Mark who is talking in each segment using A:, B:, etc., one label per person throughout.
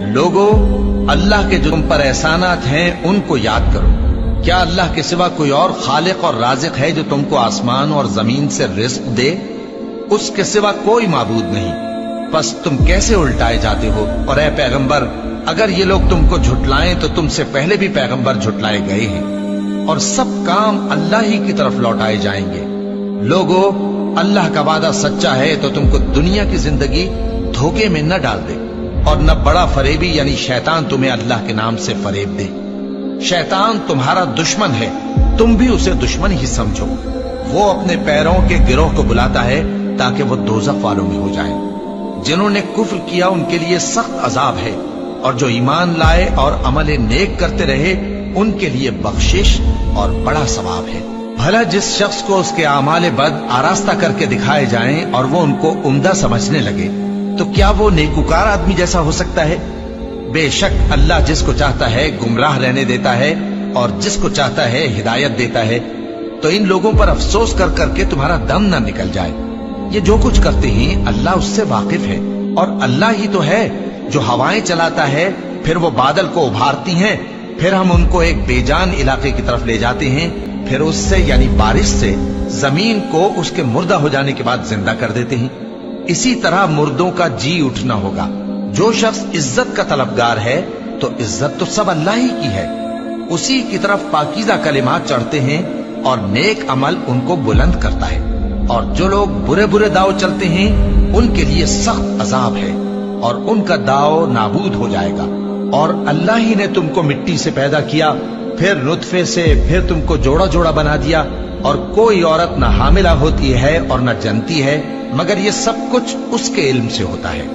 A: لوگو، اللہ کے جو تم پر احسانات ہیں ان کو یاد کرو۔ کیا اللہ کے سوا کوئی اور خالق اور رازق ہے جو تم کو آسمان اور زمین سے رزق دے؟ اس کے سوا کوئی معبود نہیں، پس تم کیسے الٹائے جاتے ہو؟ اور اے پیغمبر، اگر یہ لوگ تم کو جھٹلائیں تو تم سے پہلے بھی پیغمبر جھٹلائے گئے ہیں، اور سب کام اللہ ہی کی طرف لوٹائے جائیں گے۔ لوگو، اللہ کا وعدہ سچا ہے تو تم کو دنیا کی زندگی دھوکے میں نہ ڈال دے، اور نہ بڑا فریبی یعنی شیطان تمہیں اللہ کے نام سے فریب دے۔ شیطان تمہارا دشمن ہے، تم بھی اسے دشمن ہی سمجھو۔ وہ اپنے پیروں کے گروہ کو بلاتا ہے تاکہ وہ دوزخ والوں میں ہو جائیں۔ جنہوں نے کفر کیا ان کے لیے سخت عذاب ہے، اور جو ایمان لائے اور عمل نیک کرتے رہے ان کے لیے بخشش اور بڑا ثواب ہے۔ بھلا جس شخص کو اس کے اعمال بد آراستہ کر کے دکھائے جائیں اور وہ ان کو عمدہ سمجھنے لگے تو کیا وہ نیکوکار آدمی جیسا ہو سکتا ہے؟ بے شک اللہ جس کو چاہتا ہے گمراہ رہنے دیتا ہے اور جس کو چاہتا ہے ہدایت دیتا ہے۔ تو ان لوگوں پر افسوس کر کر کے تمہارا دم نہ نکل جائے۔ یہ جو کچھ کرتے ہیں اللہ اس سے واقف ہے، اور اللہ ہی تو ہے جو ہوائیں چلاتا ہے، پھر وہ بادل کو ابھارتی ہیں، پھر ہم ان کو ایک بے جان علاقے کی طرف لے جاتے ہیں، پھر اس سے یعنی بارش سے زمین کو اس کے مردہ ہو جانے کے بعد زندہ کر دیتے ہیں۔ اسی طرح مردوں کا جی اٹھنا ہوگا۔ جو شخص عزت کا طلبگار ہے تو عزت تو سب اللہ ہی کی ہے، اسی کی طرف پاکیزہ کلمات چڑھتے ہیں اور نیک عمل ان کو بلند کرتا ہے۔ اور جو لوگ برے برے داؤ چلتے ہیں ان کے لیے سخت عذاب ہے، اور ان کا داؤ نابود ہو جائے گا۔ اور اللہ ہی نے تم کو مٹی سے پیدا کیا، پھر نطفے سے، پھر تم کو جوڑا جوڑا بنا دیا، اور کوئی عورت نہ حاملہ ہوتی ہے اور نہ جنتی ہے، مگر یہ سب کچھ اس کے علم سے ہوتا ہے۔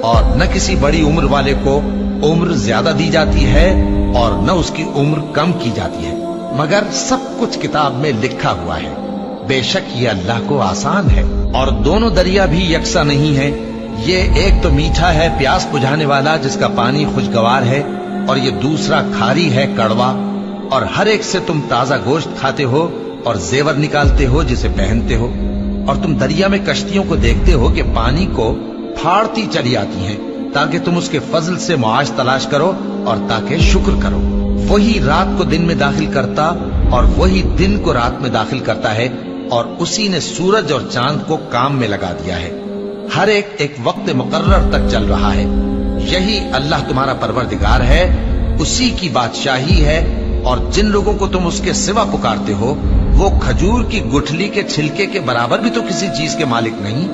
A: اور نہ کسی بڑی عمر والے کو عمر زیادہ دی جاتی ہے اور نہ اس کی عمر کم کی جاتی ہے، مگر سب کچھ کتاب میں لکھا ہوا ہے۔ بے شک یہ اللہ کو آسان ہے۔ اور دونوں دریا بھی یکساں نہیں ہیں، یہ ایک تو میٹھا ہے پیاس بجھانے والا جس کا پانی خوشگوار ہے، اور یہ دوسرا کھاری ہے کڑوا۔ اور ہر ایک سے تم تازہ گوشت کھاتے ہو اور زیور نکالتے ہو جسے پہنتے ہو۔ اور تم دریا میں کشتیوں کو دیکھتے ہو کہ پانی کو پھاڑتی چلی آتی ہیں، تاکہ تم اس کے فضل سے معاش تلاش کرو اور تاکہ شکر کرو۔ وہی رات کو دن میں داخل کرتا اور وہی دن کو رات میں داخل کرتا ہے، اور اسی نے سورج اور چاند کو کام میں لگا دیا ہے، ہر ایک ایک وقت مقرر تک چل رہا ہے۔ یہی اللہ تمہارا پروردگار ہے، اسی کی بادشاہی ہے۔ اور جن لوگوں کو تم اس کے سوا پکارتے ہو وہ کھجور کی گٹھلی کے چھلکے کے برابر بھی تو کسی چیز کے مالک نہیں۔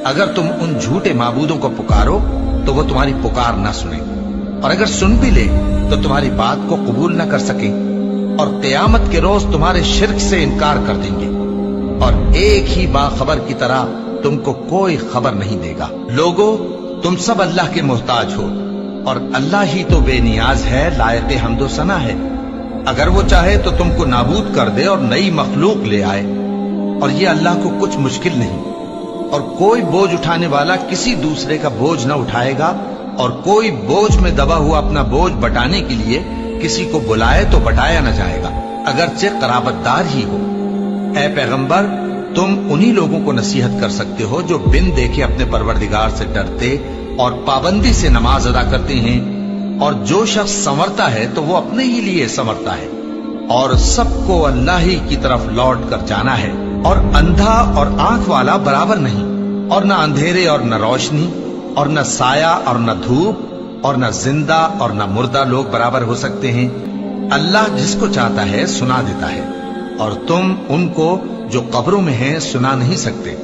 A: اگر تم ان جھوٹے معبودوں کو پکارو تو وہ تمہاری پکار نہ سنیں، اور اگر سن بھی لے تو تمہاری بات کو قبول نہ کر سکیں، اور قیامت کے روز تمہارے شرک سے انکار کر دیں گے، اور ایک ہی باخبر کی طرح تم کو کوئی خبر نہیں دے گا۔ لوگو، تم سب اللہ کے محتاج ہو، اور اللہ ہی تو بے نیاز ہے، لائق حمد و ثنا ہے۔ اگر وہ چاہے تو تم کو نابود کر دے اور نئی مخلوق لے آئے، اور یہ اللہ کو کچھ مشکل نہیں۔ اور کوئی بوجھ اٹھانے والا کسی دوسرے کا بوجھ نہ اٹھائے گا، اور کوئی بوجھ میں دبا ہوا اپنا بوجھ بٹانے کے لیے کسی کو بلائے تو بٹایا نہ جائے گا، اگرچہ قرابت دار ہی ہو۔ اے پیغمبر، تم انہی لوگوں کو نصیحت کر سکتے ہو جو بن دیکھے اپنے پروردگار سے ڈرتے اور پابندی سے نماز ادا کرتے ہیں، اور جو شخص سنورتا ہے تو وہ اپنے ہی لیے سنورتا ہے، اور سب کو اللہ ہی کی طرف لوٹ کر جانا ہے۔ اور اندھا اور آنکھ والا برابر نہیں، اور نہ اندھیرے اور نہ روشنی، اور نہ سایہ اور نہ دھوپ، اور نہ زندہ اور نہ مردہ لوگ برابر ہو سکتے ہیں۔ اللہ جس کو چاہتا ہے سنا دیتا ہے، اور تم ان کو جو قبروں میں ہیں سنا نہیں سکتے۔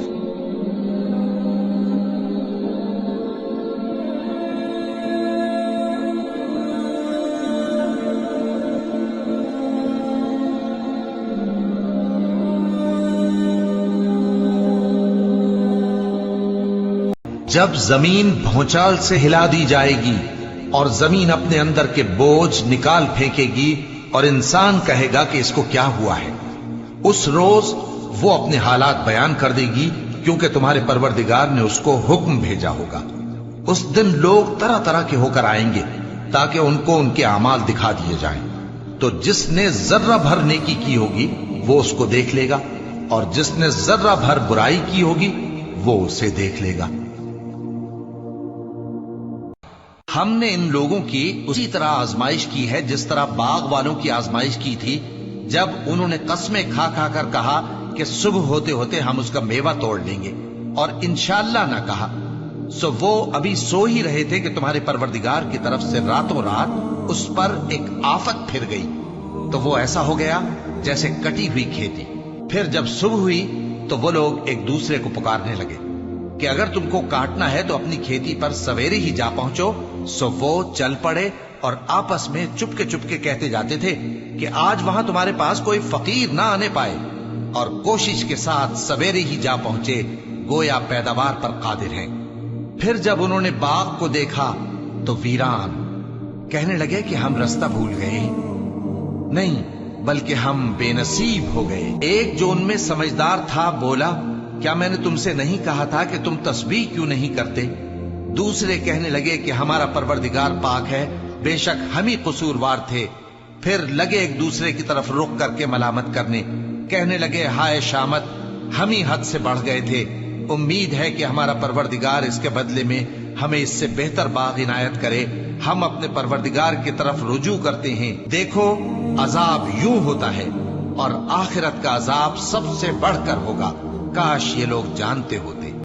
A: جب زمین بھونچال سے ہلا دی جائے گی اور زمین اپنے اندر کے بوجھ نکال پھینکے گی اور انسان کہے گا کہ اس کو کیا ہوا ہے، اس روز وہ اپنے حالات بیان کر دے گی، کیونکہ تمہارے پروردگار نے اس کو حکم بھیجا ہوگا۔ اس دن لوگ طرح طرح کے ہو کر آئیں گے تاکہ ان کو ان کے اعمال دکھا دیے جائیں۔ تو جس نے ذرہ بھر نیکی کی ہوگی وہ اس کو دیکھ لے گا، اور جس نے ذرہ بھر برائی کی ہوگی وہ اسے دیکھ لے گا۔ ہم نے ان لوگوں کی اسی طرح آزمائش کی ہے جس طرح باغ والوں کی آزمائش کی تھی جب انہوں نے قسمیں کھا کھا کر کہا کہ صبح ہوتے ہوتے ہم اس کا میوہ توڑ لیں گے اور انشاءاللہ نہ کہا، سو وہ ابھی سو ہی رہے تھے کہ تمہارے پروردگار کی طرف سے راتوں رات اس پر ایک آفت پھر گئی، تو وہ ایسا ہو گیا جیسے کٹی ہوئی کھیتی۔ پھر جب صبح ہوئی تو وہ لوگ ایک دوسرے کو پکارنے لگے کہ اگر تم کو کاٹنا ہے تو اپنی کھیتی پر سویرے ہی جا پہنچو۔ سو وہ چل پڑے اور آپس میں چپ کے کہتے جاتے تھے کہ آج وہاں تمہارے پاس کوئی فقیر نہ آنے پائے، اور کوشش کے ساتھ سویرے ہی جا پہنچے گویا پیداوار پر قادر ہیں۔ پھر جب انہوں نے باغ کو دیکھا تو ویران، کہنے لگے کہ ہم رستہ بھول گئے، نہیں بلکہ ہم بے نصیب ہو گئے۔ ایک جو ان میں سمجھدار تھا بولا، کیا میں نے تم سے نہیں کہا تھا کہ تم تسبیح کیوں نہیں کرتے؟ دوسرے کہنے لگے کہ ہمارا پروردگار پاک ہے، بے شک ہم ہی قصوروار تھے۔ پھر لگے ایک دوسرے کی طرف رخ کر کے ملامت کرنے، کہنے لگے ہائے شامت، ہم ہی حد سے بڑھ گئے تھے، امید ہے کہ ہمارا پروردگار اس کے بدلے میں ہمیں اس سے بہتر باغ عنایت کرے، ہم اپنے پروردگار کی طرف رجوع کرتے ہیں۔ دیکھو عذاب یوں ہوتا ہے اور آخرت کا عذاب سب سے بڑھ کر ہوگا، کاش یہ لوگ جانتے ہوتے۔